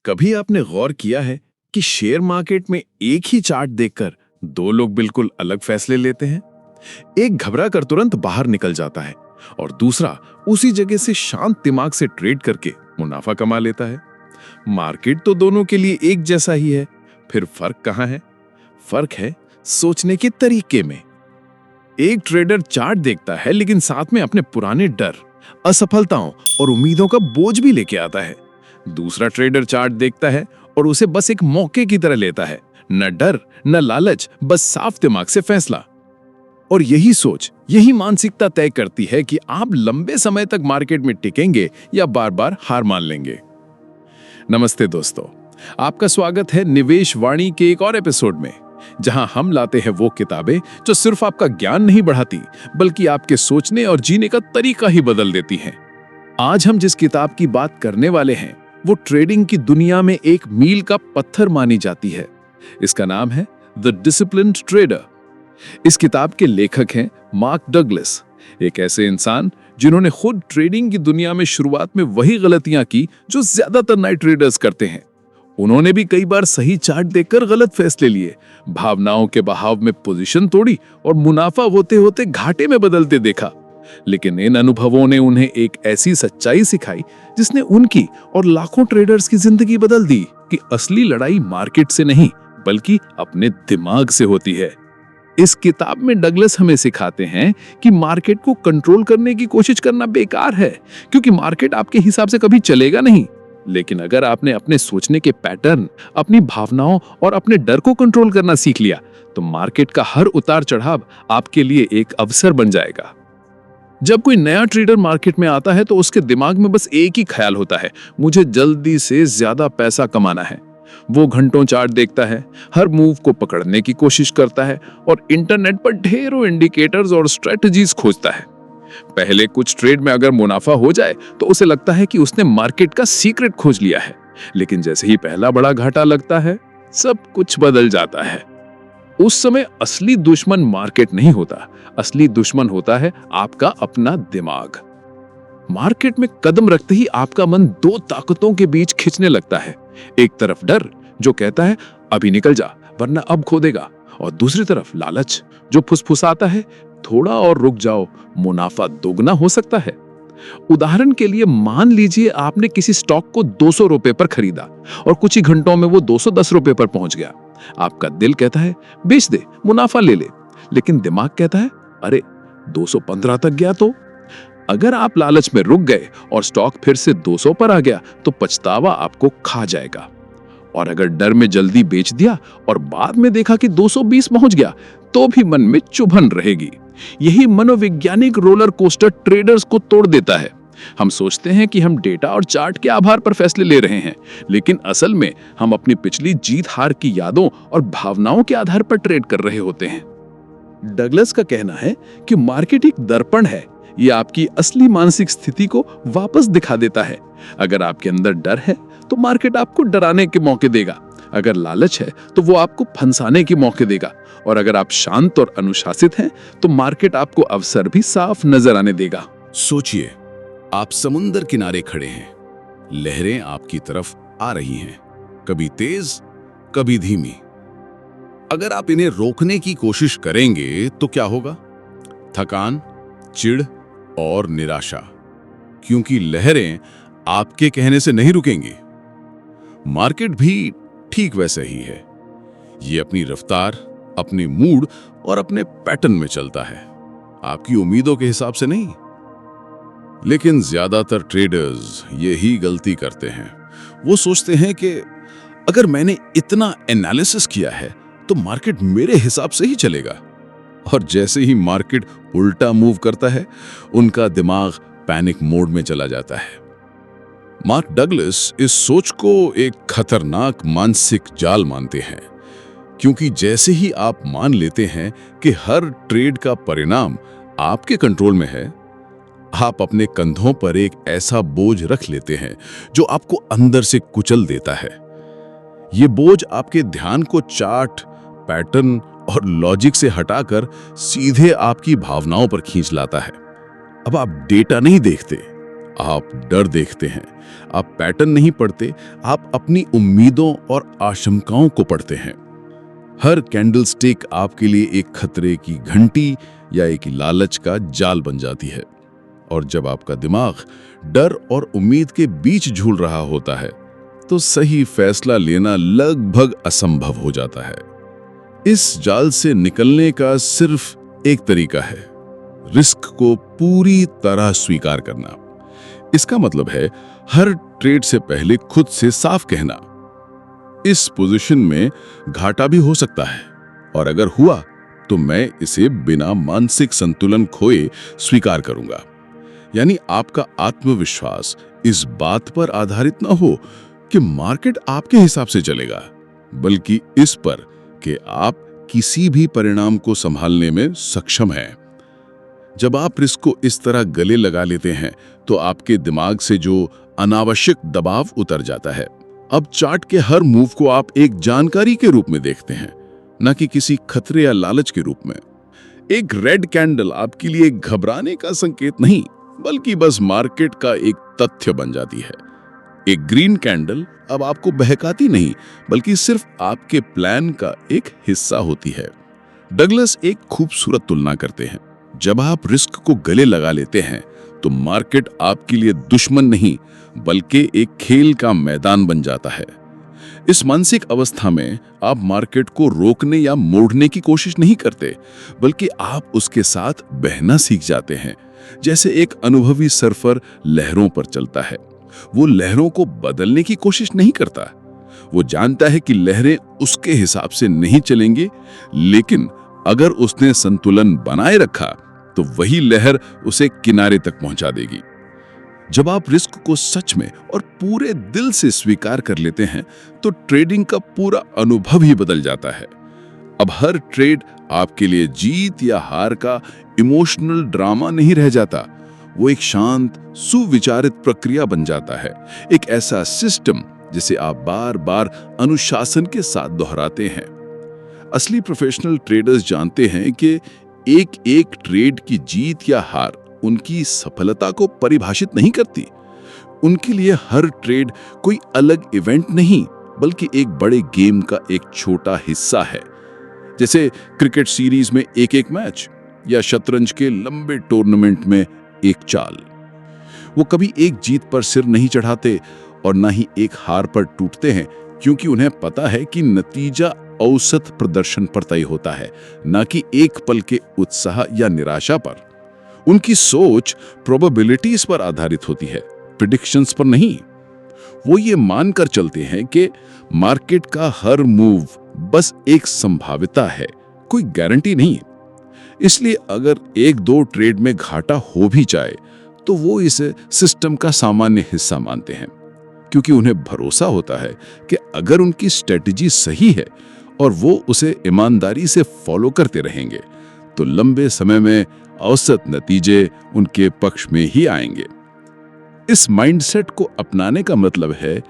कभी आपने गौर किया है कि शेयर मार्केट में एक ही चार्ट देखकर दो लोग बिल्कुल अलग फैसले लेते हैं? एक घबरा कर तुरंत बाहर निकल जाता है और दूसरा उसी जगह से शांत दिमाग से ट्रेड करके मुनाफा कमा लेता है। मार्केट तो दोनों के लिए एक जैसा ही है, फिर फर्क कहाँ है? फर्क है सोचने के तरीके में। एक ट्रेडर चार्ट देखता है लेकिन साथ में अपने पुराने डर, असफलताओं और उम्मीदों का बोझ भी लेके आता है। दूसरा ट्रेडर चार्ट देखता है और उसे बस एक मौके की तरह लेता है, न डर न लालच, बस साफ दिमाग से फैसला। और यही सोच, यही मानसिकता तय करती है कि आप लंबे समय तक मार्केट में टिकेंगे या बार बार हार मान लेंगे। नमस्ते दोस्तों, आपका स्वागत है निवेश वाणी के एक और एपिसोड में, जहां हम लाते हैं वो किताबें जो सिर्फ आपका ज्ञान नहीं बढ़ाती बल्कि आपके सोचने और जीने का तरीका ही बदल देती हैं। आज हम जिस किताब की बात करने वाले हैं वो ट्रेडिंग की दुनिया में एक मील का पत्थर मानी जाती है। इसका नाम है द डिसिप्लिन्ड ट्रेडर। इस किताब के लेखक हैं मार्क डगलस, एक ऐसे इंसान जिन्होंने खुद ट्रेडिंग की दुनिया में शुरुआत में वही गलतियां की जो ज्यादातर नाइट ट्रेडर्स करते हैं। उन्होंने भी कई बार सही चार्ट देखकर गलत फैसले लिए, भावनाओं के बहाव में पोजीशन तोड़ी और मुनाफा होते होते घाटे में बदलते देखा। लेकिन इन अनुभवों ने उन्हें एक ऐसी सच्चाई सिखाई जिसने उनकी और लाखों ट्रेडर्स की जिंदगी बदल दी कि असली लड़ाई मार्केट से नहीं बल्कि अपने दिमाग से होती है। इस किताब में डगलस हमें सिखाते हैं कि मार्केट को कंट्रोल करने की कोशिश करना बेकार है, क्योंकि मार्केट आपके हिसाब से कभी चलेगा नहीं। लेकिन अगर आपने अपने सोचने के पैटर्न, अपनी भावनाओं और अपने डर को कंट्रोल करना सीख लिया तो मार्केट का हर उतार चढ़ाव आपके लिए एक अवसर बन जाएगा। जब कोई नया ट्रेडर मार्केट में आता है तो उसके दिमाग में बस एक ही ख्याल होता है, मुझे जल्दी से ज्यादा पैसा कमाना है। वो घंटों चार्ट देखता है, हर मूव को पकड़ने की कोशिश करता है और इंटरनेट पर ढेरों इंडिकेटर्स और स्ट्रेटजीज खोजता है। पहले कुछ ट्रेड में अगर मुनाफा हो जाए तो उसे लगता है कि उसने मार्केट का सीक्रेट खोज लिया है, लेकिन जैसे ही पहला बड़ा घाटा लगता है सब कुछ बदल जाता है। उस समय असली दुश्मन मार्केट नहीं होता, असली दुश्मन होता है आपका अपना दिमाग। मार्केट में कदम रखते ही आपका मन दो ताकतों के बीच खिंचने लगता है। एक तरफ डर जो कहता है अभी निकल जा वरना अब खो देगा, और दूसरी तरफ लालच जो फुसफुसाता है थोड़ा और रुक जाओ, मुनाफा दोगुना हो सकता है। उदाहरण के लिए मान लीजिए आपने किसी स्टॉक को 200 रुपए पर खरीदा और कुछ ही घंटों में वो 210 रुपए पर पहुंच गया। आपका दिल कहता है बेच दे, मुनाफा ले ले, लेकिन दिमाग कहता है अरे 215 तक गया तो। अगर आप लालच में रुक गए और स्टॉक फिर से 200 पर आ गया तो पछतावा आपको खा जाएगा। और अगर डर में जल्दी बेच दिया और बाद में देखा कि 220 पहुंच गया तो भी मन में चुभन रहेगी। यही मनोवैज्ञानिक रोलर कोस्टर ट्रेडर्स को तोड़ देता है। हम सोचते हैं कि हम डेटा और चार्ट के आधार पर फैसले ले रहे हैं, लेकिन असल में हम अपनी पिछली जीत हार की यादों और भावनाओं के आधार पर ट्रेड कर रहे होते हैं। डगलस का कहना है कि मार्केट एक दर्पण है, ये आपकी असली मानसिक स्थिति को वापस दिखा देता है। अगर आपके अंदर डर है तो मार्केट आपको डराने के मौके देगा, अगर लालच है तो वो आपको फंसाने के मौके देगा, और अगर आप शांत और अनुशासित हैं तो मार्केट आपको अवसर भी साफ नजर आने देगा। सोचिए, आप समुंदर किनारे खड़े हैं, लहरें आपकी तरफ आ रही हैं, कभी तेज कभी धीमी। अगर आप इन्हें रोकने की कोशिश करेंगे तो क्या होगा? थकान, चिढ़ और निराशा, क्योंकि लहरें आपके कहने से नहीं रुकेंगी। मार्केट भी ठीक वैसे ही है, ये अपनी रफ्तार, अपने मूड और अपने पैटर्न में चलता है, आपकी उम्मीदों के हिसाब से नहीं। लेकिन ज्यादातर ट्रेडर्स यही गलती करते हैं। वो सोचते हैं कि अगर मैंने इतना एनालिसिस किया है तो मार्केट मेरे हिसाब से ही चलेगा, और जैसे ही मार्केट उल्टा मूव करता है उनका दिमाग पैनिक मोड में चला जाता है। मार्क डगलस इस सोच को एक खतरनाक मानसिक जाल मानते हैं, क्योंकि जैसे ही आप मान लेते हैं कि हर ट्रेड का परिणाम आपके कंट्रोल में है, आप अपने कंधों पर एक ऐसा बोझ रख लेते हैं जो आपको अंदर से कुचल देता है। ये बोझ आपके ध्यान को चार्ट, पैटर्न और लॉजिक से हटाकर सीधे आपकी भावनाओं पर खींच लाता है। अब आप डेटा नहीं देखते, आप डर देखते हैं, आप पैटर्न नहीं पढ़ते, आप अपनी उम्मीदों और आशंकाओं को पढ़ते हैं। हर कैंडलस्टिक आपके लिए एक खतरे की घंटी या एक लालच का जाल बन जाती है। और जब आपका दिमाग डर और उम्मीद के बीच झूल रहा होता है, तो सही फैसला लेना लगभग असंभव हो जाता है। इस जाल से निकलने का सिर्फ एक तरीका है, रिस्क को पूरी तरह स्वीकार करना। इसका मतलब है हर ट्रेड से पहले खुद से साफ कहना, इस पोजीशन में घाटा भी हो सकता है, और अगर हुआ तो मैं इसे बिना मानसिक संतुलन खोए स्वीकार करूंगा। यानी आपका आत्मविश्वास इस बात पर आधारित ना हो कि मार्केट आपके हिसाब से चलेगा, बल्कि इस पर कि आप किसी भी परिणाम को संभालने में सक्षम हैं। जब आप रिस्क को इस तरह गले लगा लेते हैं, तो आपके दिमाग से जो अनावश्यक दबाव उतर जाता है। अब चार्ट के हर मूव को आप एक जानकारी के रूप में देखते हैं, न कि किसी खतरे या लालच के रूप में। एक रेड कैंडल आपके लिए घबराने का संकेत नहीं, बल्कि बस मार्केट का एक तथ्य बन जाती है। एक ग्रीन कैंडल अब आपको बहकाती नहीं, बल्कि सिर्फ आपके प्लान का एक हिस्सा होती है। डगलस एक खूबसूरत तुलना करते हैं, जब आप रिस्क को गले लगा लेते हैं, तो मार्केट आपके लिए दुश्मन नहीं, बल्कि एक खेल का मैदान बन जाता है। इस मानसिक अवस्था में आप मार्केट को रोकने या मोड़ने की कोशिश नहीं करते, बल्कि आप उसके साथ बहना सीख जाते हैं। जैसे एक अनुभवी सर्फर लहरों पर चलता है, वो लहरों को बदलने की कोशिश नहीं करता। वो जानता है कि लहरें उसके हिसाब से नहीं चलेंगी, लेकिन अगर उसने संतुलन बनाए रखा तो वही लहर उसे किनारे तक पहुंचा देगी। जब आप रिस्क को सच में और पूरे दिल से स्वीकार कर लेते हैं, तो ट्रेडिंग का पूरा अनुभव ही बदल जाता है। अब हर ट्रेड आपके लिए जीत या हार का इमोशनल ड्रामा नहीं रह जाता, वो एक शांत, सुविचारित प्रक्रिया बन जाता है। एक ऐसा सिस्टम जिसे आप बार बार अनुशासन के साथ दोहराते हैं। असली प्रोफेशनल ट्रेडर्स जानते हैं कि एक एक ट्रेड की जीत या हार उनकी सफलता को परिभाषित नहीं करती। उनके लिए हर ट्रेड कोई अलग इवेंट नहीं, बल्कि एक बड़े गेम का एक छोटा हिस्सा है। जैसे क्रिकेट सीरीज में एक एक मैच, या शतरंज के लंबे टूर्नामेंट में एक चाल। वो कभी एक जीत पर सिर नहीं चढ़ाते और ना ही एक हार पर टूटते हैं, क्योंकि उन्हें पता है कि नतीजा औसत प्रदर्शन पर तय होता है, ना कि एक पल के उत्साह या निराशा पर। उनकी सोच प्रोबेबिलिटीज पर आधारित होती है, प्रेडिक्शंस पर नहीं। वो ये मानकर चलते हैं कि मार्केट का हर मूव बस एक संभाविता है, कोई गारंटी नहीं। इसलिए अगर एक दो ट्रेड में घाटा हो भी जाए, तो वो इसे सिस्टम का सामान्य हिस्सा मानते हैं, क्योंकि उन्हें भरोसा होता है कि अगर उनकी स्ट्रेटजी सही है और वो उसे ईमानदारी से फॉलो करते रहेंगे, तो लंबे समय में औसत नतीजे उनके पक्ष में ही आएंगे। इस माइंडसेट को अपनाने का मतलब है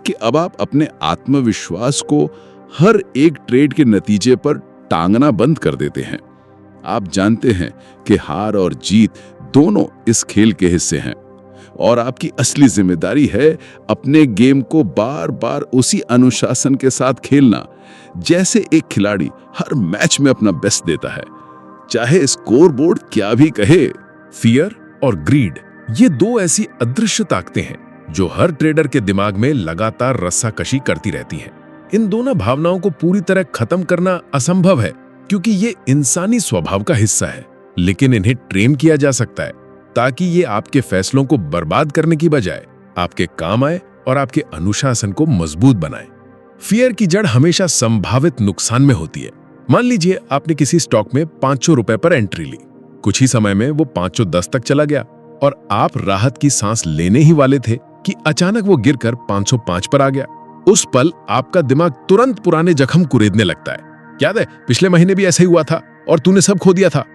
कि अब आप अपने आत्मविश्वास को हर एक ट्रेड के नतीजे पर टांगना बंद कर देते हैं। आप जानते हैं कि हार और जीत दोनों इस खेल के हिस्से हैं, और आपकी असली जिम्मेदारी है अपने गेम को बार बार उसी अनुशासन के साथ खेलना, जैसे एक खिलाड़ी हर मैच में अपना बेस्ट देता है, चाहे स्कोर बोर्ड क्या भी कहे। फियर और ग्रीड, ये दो ऐसी अदृश्य ताकतें हैं जो हर ट्रेडर के दिमाग में लगातार रस्साकशी करती रहती हैं। इन दोनों भावनाओं को पूरी तरह खत्म करना असंभव है, क्योंकि ये इंसानी स्वभाव का हिस्सा है, लेकिन इन्हें ट्रेन किया जा सकता है ताकि ये आपके फैसलों को बर्बाद करने की बजाय आपके काम आए और आपके अनुशासन को मजबूत बनाए। फियर की जड़ हमेशा संभावित नुकसान में होती है। मान लीजिए आपने किसी स्टॉक में 500 रुपए पर एंट्री ली, कुछ ही समय में वो 510 तक चला गया और आप राहत की सांस लेने ही वाले थे कि अचानक वो गिरकर 505 पर आ गया। उस पल आपका दिमाग तुरंत पुराने जख्म कुरेदने लगता है। याद है, पिछले महीने भी ऐसे ही हुआ था और तूने सब खो दिया था।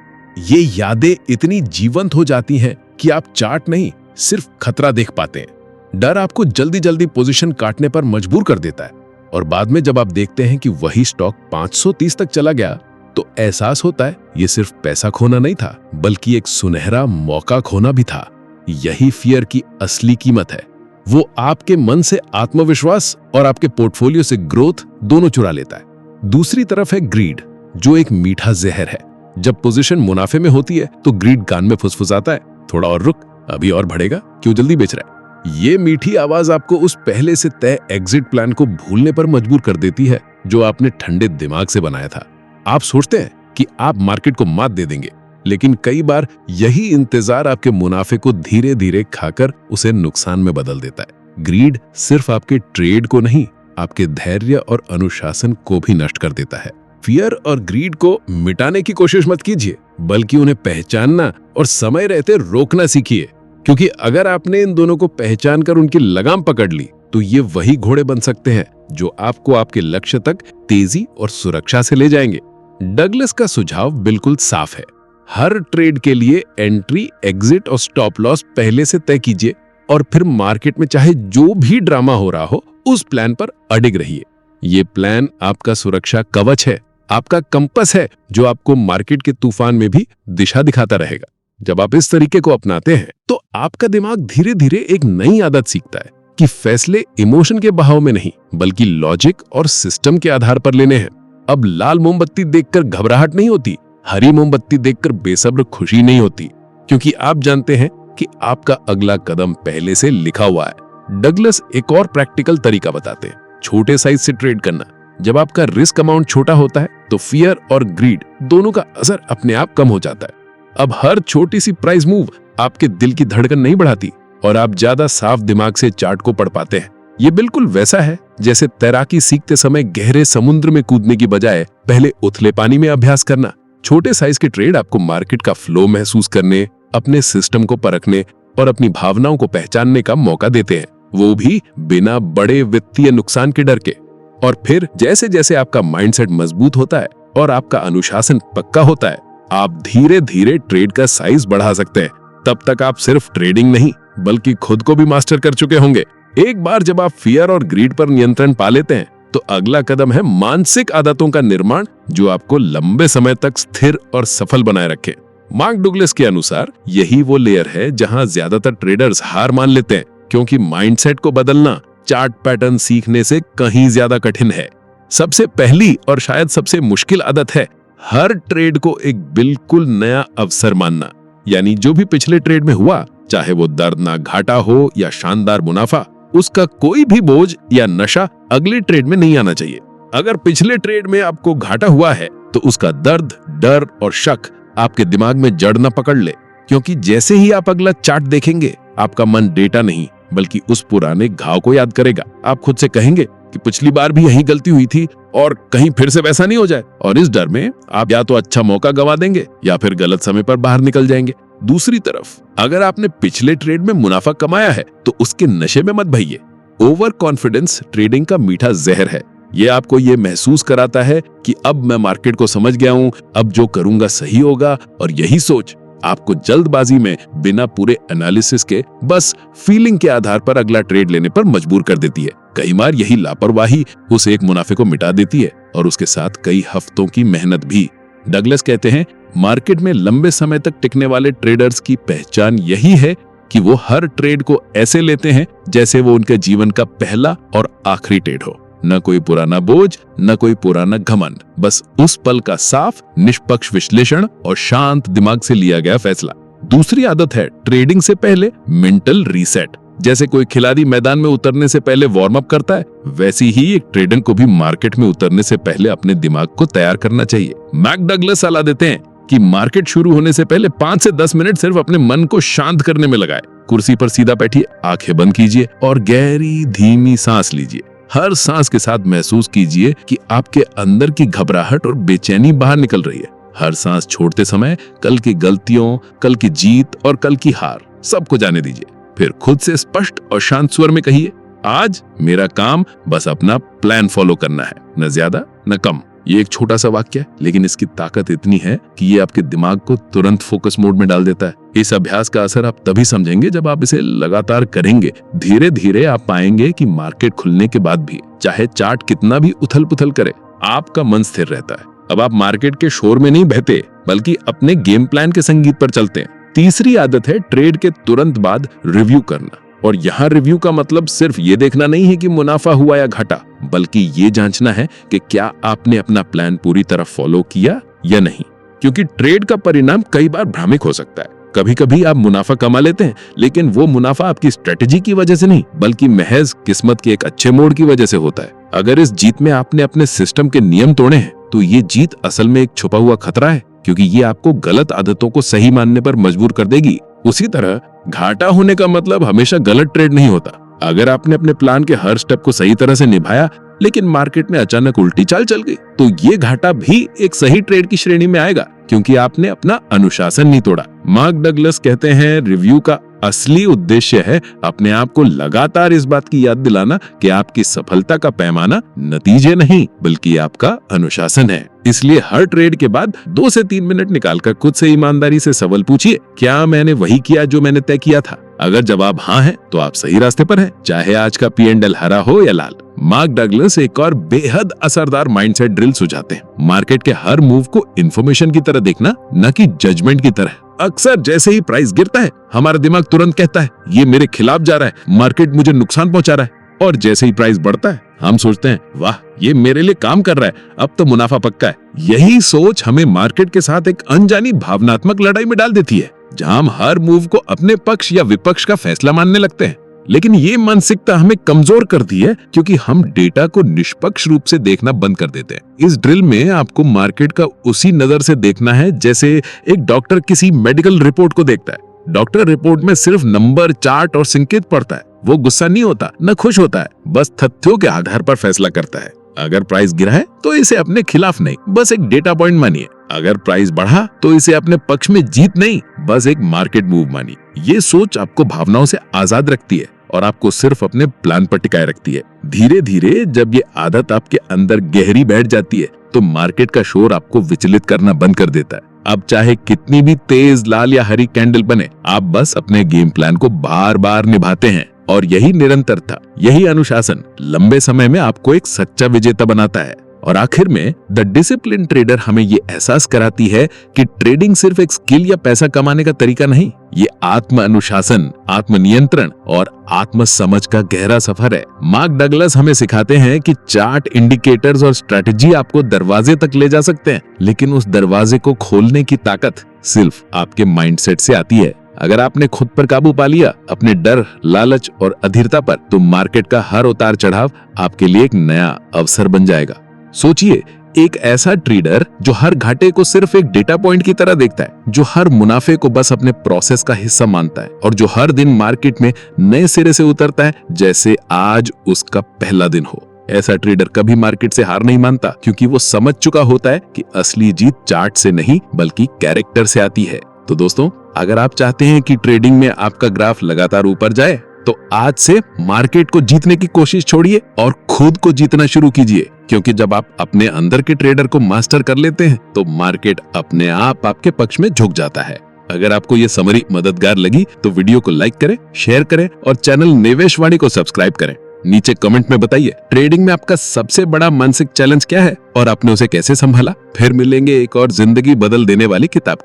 ये यादें इतनी जीवंत हो जाती हैं कि आप चार्ट नहीं, सिर्फ खतरा देख पाते हैं। डर आपको जल्दी जल्दी पोजीशन काटने पर मजबूर कर देता है, और बाद में जब आप देखते हैं कि वही स्टॉक 530 तक चला गया, तो एहसास होता है ये सिर्फ पैसा खोना नहीं था, बल्कि एक सुनहरा मौका खोना भी था। यही फियर की असली कीमत है। वो आपके मन से आत्मविश्वास और आपके पोर्टफोलियो से ग्रोथ दोनों चुरा लेता है। दूसरी तरफ है ग्रीड, जो एक मीठा जहर है। जब पोजीशन मुनाफे में होती है तो ग्रीड कान में फुसफुसाता है, थोड़ा और रुक, अभी और बढ़ेगा, क्यों जल्दी बेच रहा है। ये मीठी आवाज आपको उस पहले से तय एग्जिट प्लान को भूलने पर मजबूर कर देती है जो आपने ठंडे दिमाग से बनाया था। आप सोचते हैं कि आप मार्केट को मात दे देंगे, लेकिन कई बार यही इंतजार आपके मुनाफे को धीरे धीरे खाकर उसे नुकसान में बदल देता है। ग्रीड सिर्फ आपके ट्रेड को नहीं, आपके धैर्य और अनुशासन को भी नष्ट कर देता है। फियर और ग्रीड को मिटाने की कोशिश मत कीजिए, बल्कि उन्हें पहचानना और समय रहते रोकना सीखिए। क्योंकि अगर आपने इन दोनों को पहचान कर उनकी लगाम पकड़ ली तो ये वही घोड़े बन सकते हैं जो आपको आपके लक्ष्य तक तेजी और सुरक्षा से ले जाएंगे। डगलस का सुझाव बिल्कुल साफ है। हर ट्रेड के लिए एंट्री, एग्जिट और स्टॉप लॉस पहले से तय कीजिए और फिर मार्केट में चाहे जो भी ड्रामा हो रहा हो उस प्लान पर अडिग रहिए। ये प्लान आपका सुरक्षा कवच है, आपका कंपस है जो आपको मार्केट के तूफान में भी दिशा दिखाता रहेगा। जब आप इस तरीके को अपनाते हैं तो आपका दिमाग धीरे धीरे एक नई आदत सीखता है कि फैसले इमोशन के बहाव में नहीं बल्कि लॉजिक और सिस्टम के आधार पर लेने हैं। अब लाल मोमबत्ती देखकर घबराहट नहीं होती, हरी मोमबत्ती देखकर बेसब्र खुशी नहीं होती, क्योंकि आप जानते हैं कि आपका अगला कदम पहले से लिखा हुआ है। डगलस एक और प्रैक्टिकल तरीका बताते हैं, छोटे साइज से ट्रेड करना। जब आपका रिस्क अमाउंट छोटा होता है तो फियर और ग्रीड दोनों का असर अपने आप कम हो जाता है। अब हर छोटी सी प्राइस मूव आपके दिल की धड़कन नहीं बढ़ाती और आप ज्यादा साफ दिमाग से चार्ट को पढ़ पाते हैं। ये बिल्कुल वैसा है जैसे तैराकी सीखते समय गहरे समुद्र में कूदने की बजाय पहले उथले पानी में अभ्यास करना। छोटे साइज के ट्रेड आपको मार्केट का फ्लो महसूस करने, अपने सिस्टम को परखने और अपनी भावनाओं को पहचानने का मौका देते हैं, वो भी बिना बड़े वित्तीय नुकसान के डर के। और फिर जैसे जैसे आपका माइंडसेट मजबूत होता है और आपका अनुशासन पक्का होता है, आप धीरे धीरे ट्रेड का साइज बढ़ा सकते हैं। तब तक आप सिर्फ ट्रेडिंग नहीं बल्कि खुद को भी मास्टर कर चुके होंगे। एक बार जब आप फियर और ग्रीड पर नियंत्रण पा लेते हैं तो अगला कदम है मानसिक आदतों का निर्माण जो आपको लंबे समय तक स्थिर और सफल बनाए रखे। मार्क डगलस के अनुसार यही वो लेयर है जहां ज्यादातर ट्रेडर्स हार मान लेते हैं, क्योंकि माइंडसेट को बदलना चार्ट पैटर्न सीखने से कहीं ज्यादा कठिन है। सबसे पहली और शायद सबसे मुश्किल आदत है हर ट्रेड को एक बिल्कुल नया अवसर मानना। यानी जो भी पिछले ट्रेड में हुआ, चाहे वो दर्दनाक घाटा हो या शानदार मुनाफा, उसका कोई भी बोझ या नशा अगले ट्रेड में नहीं आना चाहिए। अगर पिछले ट्रेड में आपको घाटा हुआ है तो उसका दर्द, डर और शक आपके दिमाग में जड़ न पकड़ ले, क्योंकि जैसे ही आप अगला चार्ट देखेंगे आपका मन डेटा नहीं बल्कि उस पुराने घाव को याद करेगा। आप खुद से कहेंगे कि पिछली बार भी यही गलती हुई थी और कहीं फिर से वैसा नहीं हो जाए, और इस डर में आप या तो अच्छा मौका गंवा देंगे या फिर गलत समय पर बाहर निकल जाएंगे। दूसरी तरफ अगर आपने पिछले ट्रेड में मुनाफा कमाया है तो उसके नशे में मत भइए। ओवर कॉन्फिडेंस ट्रेडिंग का मीठा जहर है। ये आपको ये महसूस कराता है कि अब मैं मार्केट को समझ गया हूं, अब जो करूंगा सही होगा, और यही सोच आपको जल्दबाजी में बिना पूरे एनालिसिस के बस फीलिंग के आधार पर अगला ट्रेड लेने पर मजबूर कर देती है। कई बार यही लापरवाही उस एक मुनाफे को मिटा देती है और उसके साथ कई हफ्तों की मेहनत भी। डगलस कहते हैं, मार्केट में लंबे समय तक टिकने वाले ट्रेडर्स की पहचान यही है कि वो हर ट्रेड को ऐसे लेते हैं जैसे वो उनके जीवन का पहला और आखिरी ट्रेड हो। न कोई पुराना बोझ, न कोई पुराना घमंड, बस उस पल का साफ, निष्पक्ष विश्लेषण और शांत दिमाग से लिया गया फैसला। दूसरी आदत है ट्रेडिंग से पहले मेंटल रीसेट। जैसे कोई खिलाड़ी मैदान में उतरने से पहले वार्म अप करता है, वैसी ही एक ट्रेडर को भी मार्केट में उतरने से पहले अपने दिमाग को तैयार करना चाहिए। मैक डगलस सलाह देते हैं कि मार्केट शुरू होने से पहले 5 से 10 मिनट सिर्फ अपने मन को शांत करने में लगाए। कुर्सी पर सीधा बैठिए, आंखें बंद कीजिए और गहरी धीमी सांस लीजिए। हर सांस के साथ महसूस कीजिए कि आपके अंदर की घबराहट और बेचैनी बाहर निकल रही है। हर सांस छोड़ते समय कल की गलतियों, कल की जीत और कल की हार सबको जाने दीजिए। फिर खुद से स्पष्ट और शांत स्वर में कहिए, आज मेरा काम बस अपना प्लान फॉलो करना है, न ज्यादा न कम। ये एक छोटा सा वाक्य है, लेकिन इसकी ताकत इतनी है कि ये आपके दिमाग को तुरंत फोकस मोड में डाल देता है। इस अभ्यास का असर आप तभी समझेंगे जब आप इसे लगातार करेंगे। धीरे धीरे आप पाएंगे कि मार्केट खुलने के बाद भी चाहे चार्ट कितना भी उथल पुथल करे, आपका मन स्थिर रहता है। अब आप मार्केट के शोर में नहीं बहते, बल्कि अपने गेम प्लान के संगीत पर चलते हैं। तीसरी आदत है ट्रेड के तुरंत बाद रिव्यू करना। और यहाँ रिव्यू का मतलब सिर्फ ये देखना नहीं है कि मुनाफा हुआ या घटा, बल्कि ये जांचना है कि क्या आपने अपना प्लान पूरी तरह फॉलो किया या नहीं। क्योंकि ट्रेड का परिणाम कई बार भ्रामक हो सकता है। कभी कभी आप मुनाफा कमा लेते हैं, लेकिन वो मुनाफा आपकी स्ट्रेटेजी की वजह से नहीं, बल्कि महज किस्मत के एक अच्छे मोड़ की वजह से होता है। अगर इस जीत में आपने अपने सिस्टम के नियम तोड़े हैं, तो ये जीत असल में एक छुपा हुआ खतरा है, क्योंकि ये आपको गलत आदतों को सही मानने पर मजबूर कर देगी। उसी तरह घाटा होने का मतलब हमेशा गलत ट्रेड नहीं होता। अगर आपने अपने प्लान के हर स्टेप को सही तरह से निभाया, लेकिन मार्केट में अचानक उल्टी चाल चल गई, तो ये घाटा भी एक सही ट्रेड की श्रेणी में आएगा, क्योंकि आपने अपना अनुशासन नहीं तोड़ा। मार्क डगलस कहते हैं, रिव्यू का असली उद्देश्य है अपने आप को लगातार इस बात की याद दिलाना कि आपकी सफलता का पैमाना नतीजे नहीं, बल्कि आपका अनुशासन है। इसलिए हर ट्रेड के बाद 2 से 3 मिनट निकालकर खुद से ईमानदारी से सवाल पूछिए, क्या मैंने वही किया जो मैंने तय किया था? अगर जवाब हाँ है, तो आप सही रास्ते पर हैं, चाहे आज का P&L हरा हो या लाल। मार्क डगलस एक और बेहद असरदार माइंडसेट ड्रिल सुझाते हैं। मार्केट के हर मूव को इंफॉर्मेशन की तरह देखना, न कि जजमेंट की तरह। अक्सर जैसे ही प्राइस गिरता है, हमारा दिमाग तुरंत कहता है, ये मेरे खिलाफ जा रहा है, मार्केट मुझे नुकसान पहुंचा रहा है। और जैसे ही प्राइस बढ़ता है, हम सोचते हैं, वाह, ये मेरे लिए काम कर रहा है, अब तो मुनाफा पक्का है। यही सोच हमें मार्केट के साथ एक अनजानी भावनात्मक लड़ाई में डाल देती है, जहां हम हर मूव को अपने पक्ष या विपक्ष का फैसला मानने लगते हैं। लेकिन ये मानसिकता हमें कमजोर करती है, क्योंकि हम डेटा को निष्पक्ष रूप से देखना बंद कर देते हैं। इस ड्रिल में आपको मार्केट का उसी नजर से देखना है जैसे एक डॉक्टर किसी मेडिकल रिपोर्ट को देखता है। डॉक्टर रिपोर्ट में सिर्फ नंबर, चार्ट और संकेत पढ़ता है। वो गुस्सा नहीं होता, न खुश होता है, बस तथ्यों के आधार पर फैसला करता है। अगर प्राइस गिरा है, तो इसे अपने खिलाफ नहीं, बस एक डेटा पॉइंट मानिए। अगर प्राइस बढ़ा, तो इसे अपने पक्ष में जीत नहीं, बस एक मार्केट मूव मानिए। ये सोच आपको भावनाओं से आजाद रखती है और आपको सिर्फ अपने प्लान पर टिकाए रखती है। धीरे धीरे जब ये आदत आपके अंदर गहरी बैठ जाती है, तो मार्केट का शोर आपको विचलित करना बंद कर देता है। अब चाहे कितनी भी तेज लाल या हरी कैंडल बने, आप बस अपने गेम प्लान को बार बार निभाते हैं। और यही निरंतरता, यही अनुशासन लंबे समय में आपको एक सच्चा विजेता बनाता है। और आखिर में द डिसिप्लिन ट्रेडर हमें ये एहसास कराती है कि ट्रेडिंग सिर्फ एक स्किल या पैसा कमाने का तरीका नहीं, ये आत्म अनुशासन, आत्म नियंत्रण और आत्म समझ का गहरा सफर है। मार्क डगलस हमें सिखाते हैं कि चार्ट, इंडिकेटर्स और स्ट्रेटजी आपको दरवाजे तक ले जा सकते हैं, लेकिन उस दरवाजे को खोलने की ताकत सिर्फ आपके माइंडसेट से आती है। अगर आपने खुद पर काबू पा लिया, अपने डर, लालच और अधीरता पर, तो मार्केट का हर उतार चढ़ाव आपके लिए एक नया अवसर बन जाएगा। सोचिए, एक ऐसा ट्रेडर जो हर घाटे को सिर्फ एक डेटा पॉइंट की तरह देखता है, जो हर मुनाफे को बस अपने प्रोसेस का हिस्सा मानता है और जो हर दिन मार्केट में नए सिरे से उतरता है जैसे आज उसका पहला दिन हो। ऐसा ट्रेडर कभी मार्केट से हार नहीं मानता, क्योंकि वो समझ चुका होता है कि असली जीत चार्ट से नहीं, बल्कि कैरेक्टर से आती है। तो दोस्तों, अगर आप चाहते हैं कि ट्रेडिंग में आपका ग्राफ लगातार ऊपर जाए, तो आज से मार्केट को जीतने की कोशिश छोड़िए और खुद को जीतना शुरू कीजिए। क्योंकि जब आप अपने अंदर के ट्रेडर को मास्टर कर लेते हैं, तो मार्केट अपने आप आपके पक्ष में झुक जाता है। अगर आपको ये समरी मददगार लगी, तो वीडियो को लाइक करें, शेयर करें और चैनल निवेश वाणी को सब्सक्राइब करें। नीचे कमेंट में बताइए, ट्रेडिंग में आपका सबसे बड़ा मानसिक चैलेंज क्या है और आपने उसे कैसे संभाला। फिर मिलेंगे एक और जिंदगी बदल देने वाली किताब के साथ।